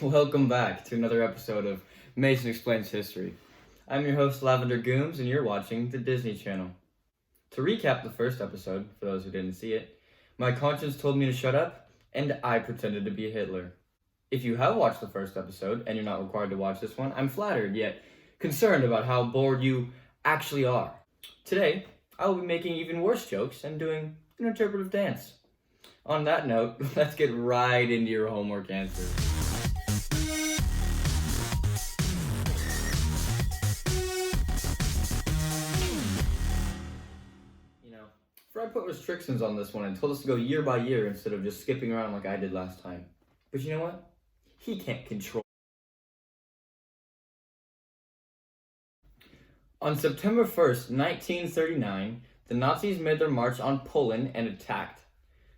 Welcome back to another episode of Mason Explains History. I'm your host, Lavender Gooms, and you're watching the Disney Channel. To recap the first episode, for those who didn't see it, my conscience told me to shut up, and I pretended to be Hitler. If you have watched the first episode, and you're not required to watch this one, I'm flattered, yet concerned about how bored you actually are. Today, I will be making even worse jokes and doing an interpretive dance. On that note, let's get right into your homework answers. Fred put restrictions on this one and told us to go year by year instead of just skipping around like I did last time. But you know what? He can't control. On September 1st, 1939, the Nazis made their march on Poland and attacked.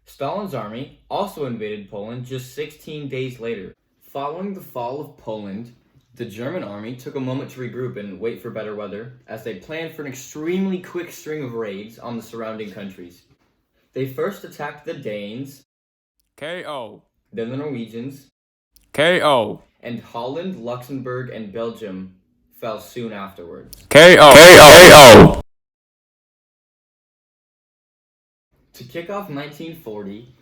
Stalin's army also invaded Poland just 16 days later. Following the fall of Poland, the German army took a moment to regroup and wait for better weather, as they planned for an extremely quick string of raids on the surrounding countries. They first attacked the Danes, KO. Then the Norwegians, KO. and Holland, Luxembourg, and Belgium fell soon afterwards. KO. KO. To kick off 1940,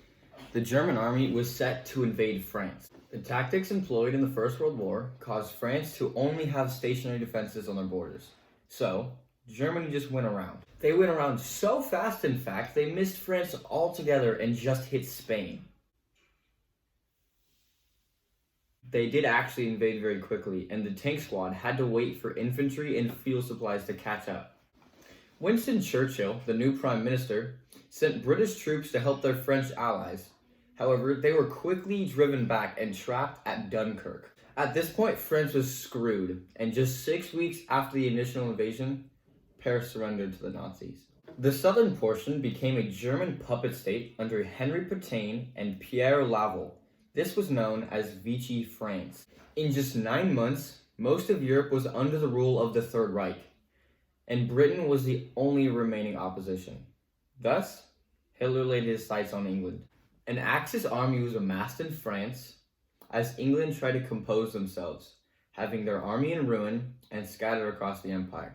the German army was set to invade France. The tactics employed in the First World War caused France to only have stationary defenses on their borders. So, Germany just went around. They went around so fast, in fact, they missed France altogether and just hit Spain. They did actually invade very quickly, and the tank squad had to wait for infantry and fuel supplies to catch up. Winston Churchill, the new prime minister, sent British troops to help their French allies. However, they were quickly driven back and trapped at Dunkirk. At this point, France was screwed, and just 6 weeks after the initial invasion, Paris surrendered to the Nazis. The southern portion became a German puppet state under Henri Pétain and Pierre Laval. This was known as Vichy France. In just 9 months, most of Europe was under the rule of the Third Reich, and Britain was the only remaining opposition. Thus, Hitler laid his sights on England. An Axis army was amassed in France as England tried to compose themselves, having their army in ruin and scattered across the empire.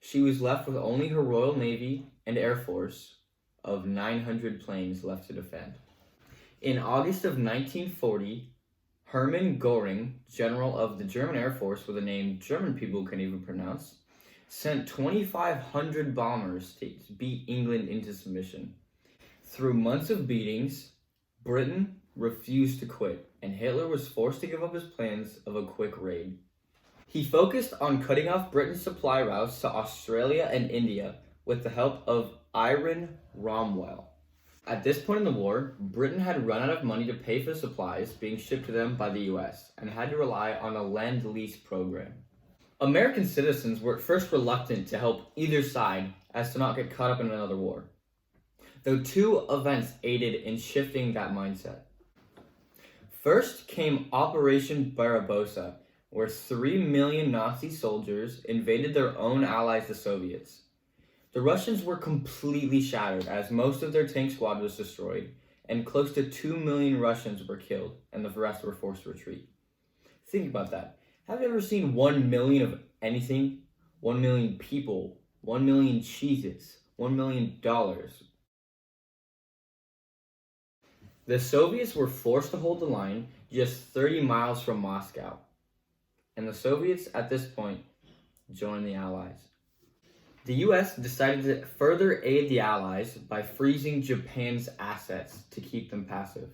She was left with only her Royal Navy and Air Force of 900 planes left to defend. In August of 1940, Hermann Göring, general of the German Air Force with a name German people can even pronounce, sent 2,500 bombers to beat England into submission. Through months of beatings, Britain refused to quit, and Hitler was forced to give up his plans of a quick raid. He focused on cutting off Britain's supply routes to Australia and India with the help of Iron Romwell. At this point in the war, Britain had run out of money to pay for the supplies being shipped to them by the US and had to rely on a Lend-Lease program. American citizens were at first reluctant to help either side as to not get caught up in another war, though two events aided in shifting that mindset. First came Operation Barbarossa, where 3 million Nazi soldiers invaded their own allies, the Soviets. The Russians were completely shattered as most of their tank squad was destroyed, and close to 2 million Russians were killed, and the rest were forced to retreat. Think about that. Have you ever seen 1 million of anything? 1 million people, 1 million cheeses, $1 million. The Soviets were forced to hold the line just 30 miles from Moscow, and the Soviets at this point joined the Allies. The US decided to further aid the Allies by freezing Japan's assets to keep them passive.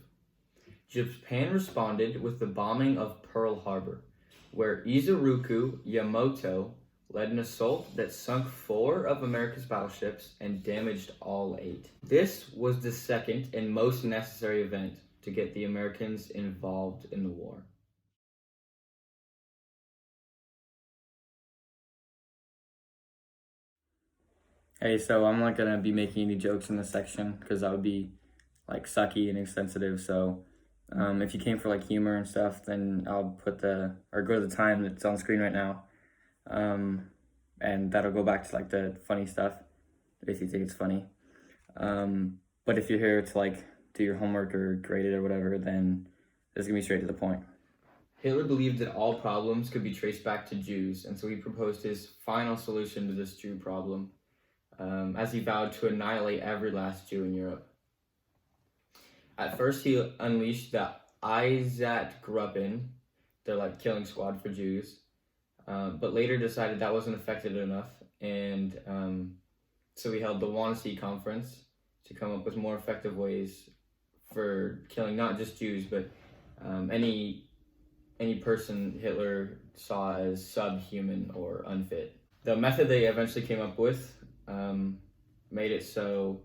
Japan responded with the bombing of Pearl Harbor, where Isoroku Yamamoto led an assault that sunk 4 of America's battleships and damaged all 8. This was the second and most necessary event to get the Americans involved in the war. Hey, so I'm not gonna be making any jokes in this section because that would be like sucky and insensitive. So if you came for like humor and stuff, then I'll put go to the time that's on screen right now. And that'll go back to like the funny stuff if you think it's funny. But if you're here to like do your homework or grade it or whatever, then it's gonna be straight to the point. Hitler believed that all problems could be traced back to Jews, and so he proposed his final solution to this Jew problem, as he vowed to annihilate every last Jew in Europe. At first, he unleashed the Einsatzgruppen, their killing squad for Jews, but later decided that wasn't effective enough, and so he held the Wannsee Conference to come up with more effective ways for killing not just Jews, but any person Hitler saw as subhuman or unfit. The method they eventually came up with made it so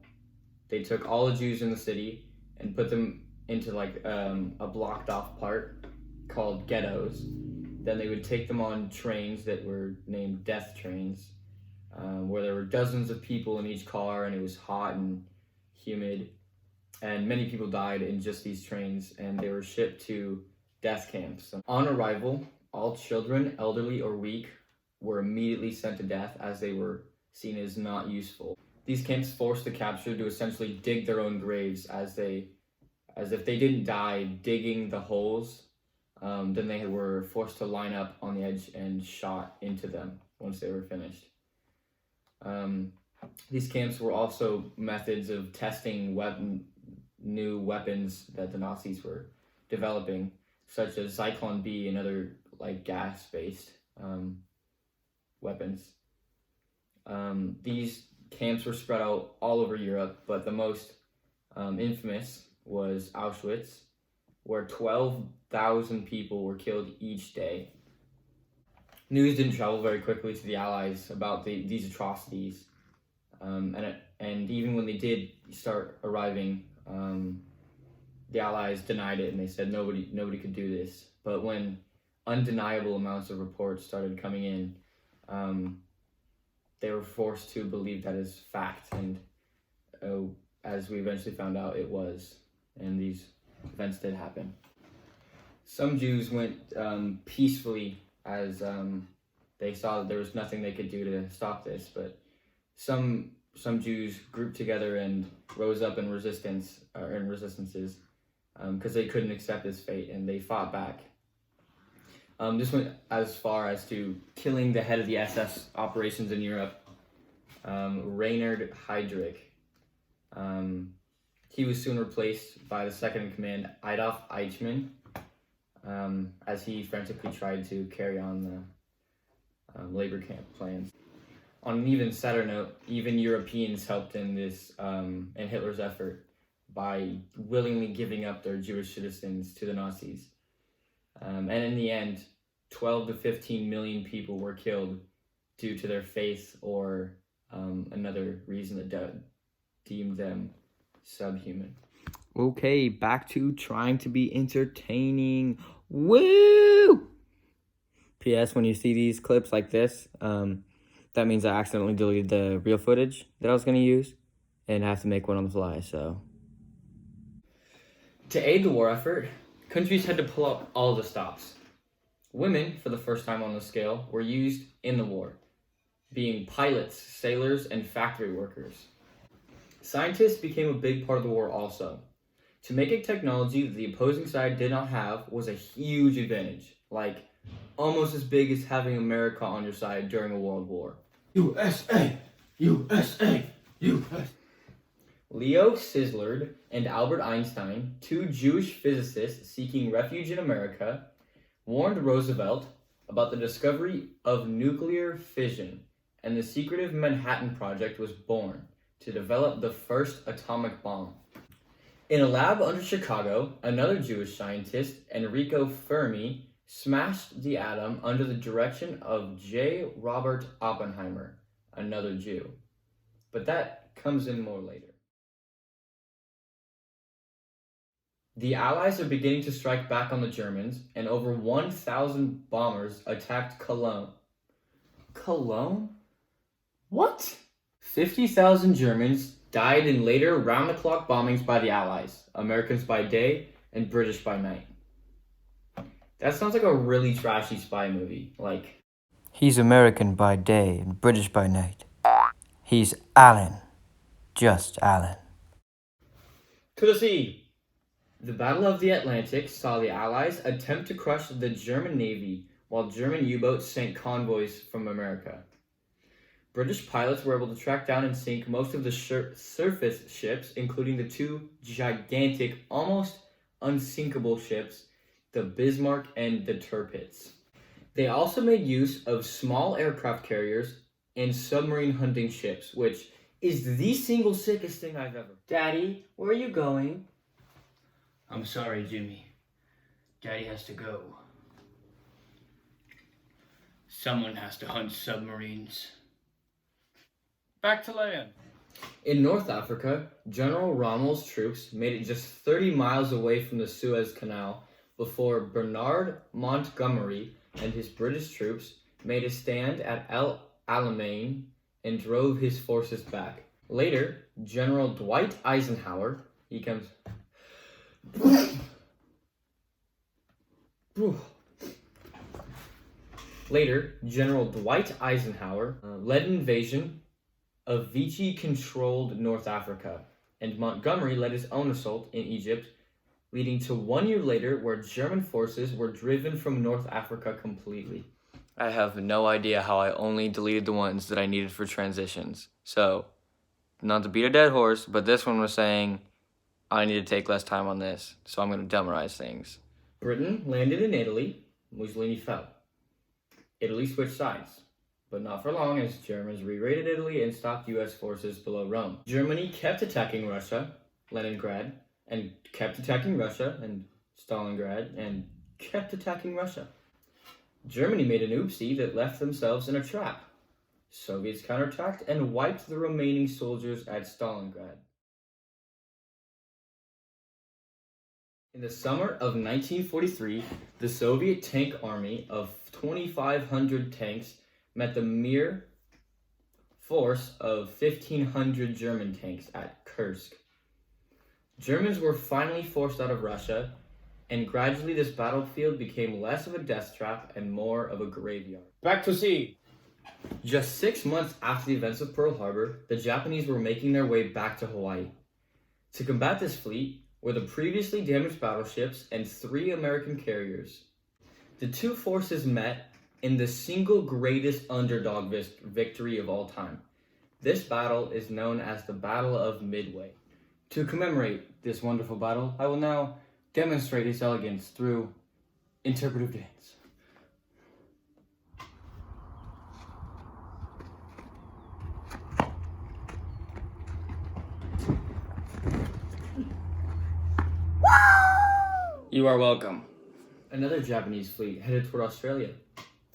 they took all the Jews in the city and put them into a blocked off part called ghettos. Then they would take them on trains that were named death trains, where there were dozens of people in each car, and it was hot and humid, and many people died in just these trains, and they were shipped to death camps. On arrival, all children, elderly, or weak were immediately sent to death, as they were seen as not useful. These camps forced the captured to essentially dig their own graves, as if they didn't die digging the holes, then they were forced to line up on the edge and shot into them once they were finished. These camps were also methods of testing new weapons that the Nazis were developing, such as Zyklon B and other gas-based weapons. These camps were spread out all over Europe, but the most infamous was Auschwitz, where 12,000 people were killed each day. News didn't travel very quickly to the Allies about these atrocities, and even when they did start arriving, the Allies denied it, and they said nobody could do this. But when undeniable amounts of reports started coming in, they were forced to believe that as fact, and as we eventually found out, it was, and these events did happen. Some Jews went peacefully, as they saw that there was nothing they could do to stop this, but some Jews grouped together and rose up in resistances because they couldn't accept this fate, and they fought back. This went as far as to killing the head of the SS operations in Europe, Reinhard Heydrich. He was soon replaced by the second-in-command Adolf Eichmann, as he frantically tried to carry on the labor camp plans. On an even sadder note, even Europeans helped in Hitler's effort by willingly giving up their Jewish citizens to the Nazis. And in the end, 12 to 15 million people were killed due to their faith or another reason that deemed them subhuman. Okay, back to trying to be entertaining. Woo! P.S. When you see these clips like this, that means I accidentally deleted the real footage that I was going to use and have to make one on the fly, so. To aid the war effort, countries had to pull up all the stops. Women, for the first time on the scale, were used in the war, being pilots, sailors, and factory workers. Scientists became a big part of the war also. To make a technology that the opposing side did not have was a huge advantage, almost as big as having America on your side during a world war. USA! USA! USA! Leo Szilard and Albert Einstein, two Jewish physicists seeking refuge in America, warned Roosevelt about the discovery of nuclear fission, and the secretive Manhattan Project was born to develop the first atomic bomb. In a lab under Chicago, another Jewish scientist, Enrico Fermi, smashed the atom under the direction of J. Robert Oppenheimer, another Jew. But that comes in more later. The Allies are beginning to strike back on the Germans, and over 1,000 bombers attacked Cologne. Cologne? What? 50,000 Germans died in later round-the-clock bombings by the Allies, Americans by day and British by night. That sounds like a really trashy spy movie, He's American by day and British by night. He's Alan. Just Alan. To the sea! The Battle of the Atlantic saw the Allies attempt to crush the German Navy while German U-boats sank convoys from America. British pilots were able to track down and sink most of the surface ships, including the two gigantic, almost unsinkable ships, the Bismarck and the Tirpitz. They also made use of small aircraft carriers and submarine hunting ships, which is the single sickest thing I've ever. Daddy, where are you going? I'm sorry, Jimmy. Daddy has to go. Someone has to hunt submarines. Back to land. In North Africa, General Rommel's troops made it just 30 miles away from the Suez Canal before Bernard Montgomery and his British troops made a stand at El Alamein and drove his forces back. Later, General Dwight Eisenhower, led an invasion of Vichy-controlled North Africa, and Montgomery led his own assault in Egypt, leading to 1 year later where German forces were driven from North Africa completely. I have no idea how I only deleted the ones that I needed for transitions. So, not to beat a dead horse, but this one was saying, I need to take less time on this, so I'm going to dummerize things. Britain landed in Italy, Mussolini fell. Italy switched sides, but not for long as Germans re-raided Italy and stopped US forces below Rome. Germany kept attacking Russia, Leningrad, and kept attacking Russia and Stalingrad, and kept attacking Russia. Germany made an oopsie that left themselves in a trap. Soviets counterattacked and wiped the remaining soldiers at Stalingrad. In the summer of 1943, the Soviet tank army of 2,500 tanks met the mere force of 1,500 German tanks at Kursk. Germans were finally forced out of Russia, and gradually this battlefield became less of a death trap and more of a graveyard. Back to sea. Just 6 months after the events of Pearl Harbor, the Japanese were making their way back to Hawaii. To combat this fleet were the previously damaged battleships and 3 American carriers. The two forces met in the single greatest underdog victory of all time. This battle is known as the Battle of Midway. To commemorate this wonderful battle, I will now demonstrate its elegance through interpretive dance. You are welcome. Another Japanese fleet headed toward Australia.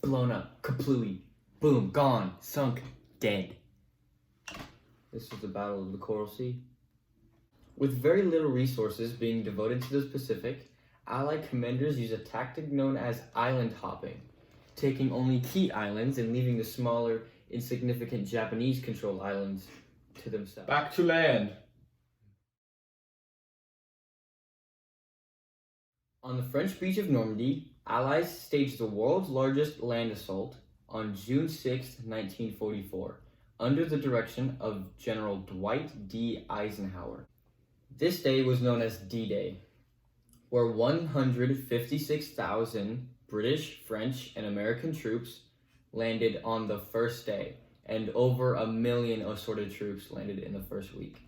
Blown up, completely, boom, gone, sunk, dead. This was the Battle of the Coral Sea. With very little resources being devoted to the Pacific, Allied commanders used a tactic known as island hopping, taking only key islands and leaving the smaller, insignificant Japanese-controlled islands to themselves. Back to land. On the French beach of Normandy, Allies staged the world's largest land assault on June 6, 1944, under the direction of General Dwight D. Eisenhower. This day was known as D-Day, where 156,000 British, French, and American troops landed on the first day, and over 1 million assorted troops landed in the first week.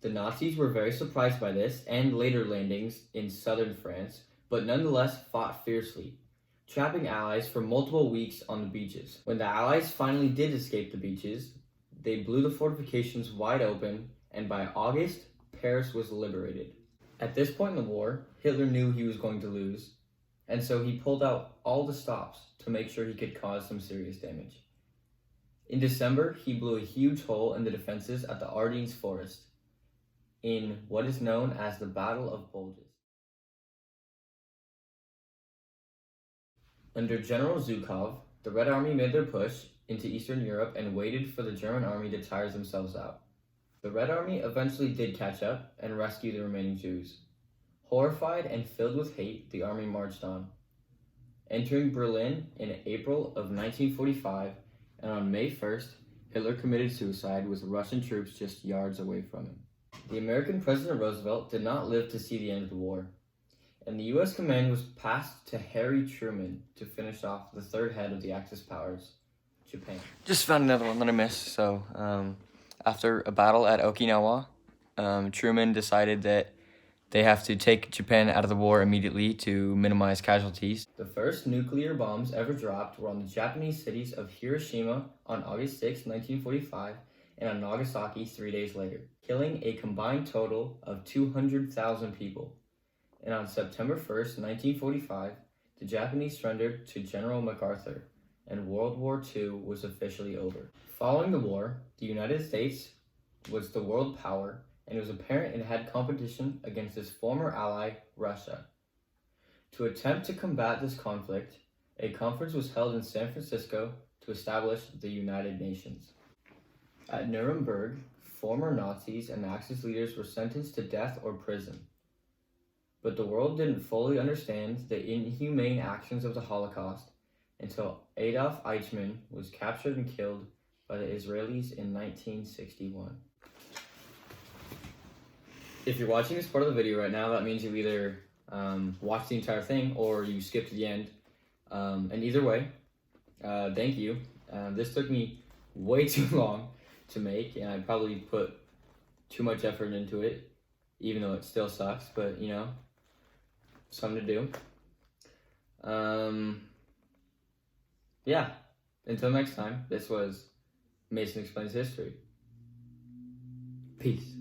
The Nazis were very surprised by this and later landings in southern France, but nonetheless fought fiercely, trapping Allies for multiple weeks on the beaches. When the Allies finally did escape the beaches, they blew the fortifications wide open, and by August, Paris was liberated. At this point in the war, Hitler knew he was going to lose, and so he pulled out all the stops to make sure he could cause some serious damage. In December, he blew a huge hole in the defenses at the Ardennes Forest, in what is known as the Battle of Bulges. Under General Zhukov, the Red Army made their push into Eastern Europe and waited for the German army to tire themselves out. The Red Army eventually did catch up and rescue the remaining Jews. Horrified and filled with hate, the army marched on, entering Berlin in April of 1945, and on May 1st, Hitler committed suicide with Russian troops just yards away from him. The American President Roosevelt did not live to see the end of the war, and the U.S. command was passed to Harry Truman to finish off the third head of the Axis powers, Japan. Just found another one that I missed. So, after a battle at Okinawa, Truman decided that they have to take Japan out of the war immediately to minimize casualties. The first nuclear bombs ever dropped were on the Japanese cities of Hiroshima on August 6, 1945, and on Nagasaki 3 days later, killing a combined total of 200,000 people. And on September 1st, 1945, the Japanese surrendered to General MacArthur, and World War II was officially over. Following the war, the United States was the world power, and it was apparent it had competition against its former ally, Russia. To attempt to combat this conflict, a conference was held in San Francisco to establish the United Nations. At Nuremberg, former Nazis and Axis leaders were sentenced to death or prison. But the world didn't fully understand the inhumane actions of the Holocaust until Adolf Eichmann was captured and killed by the Israelis in 1961. If you're watching this part of the video right now, that means you either watched the entire thing or you skipped to the end. And either way, thank you. This took me way too long to make, and I probably put too much effort into it, even though it still sucks, but you know, something to do. Yeah, until next time, this was Mason Explains History. Peace.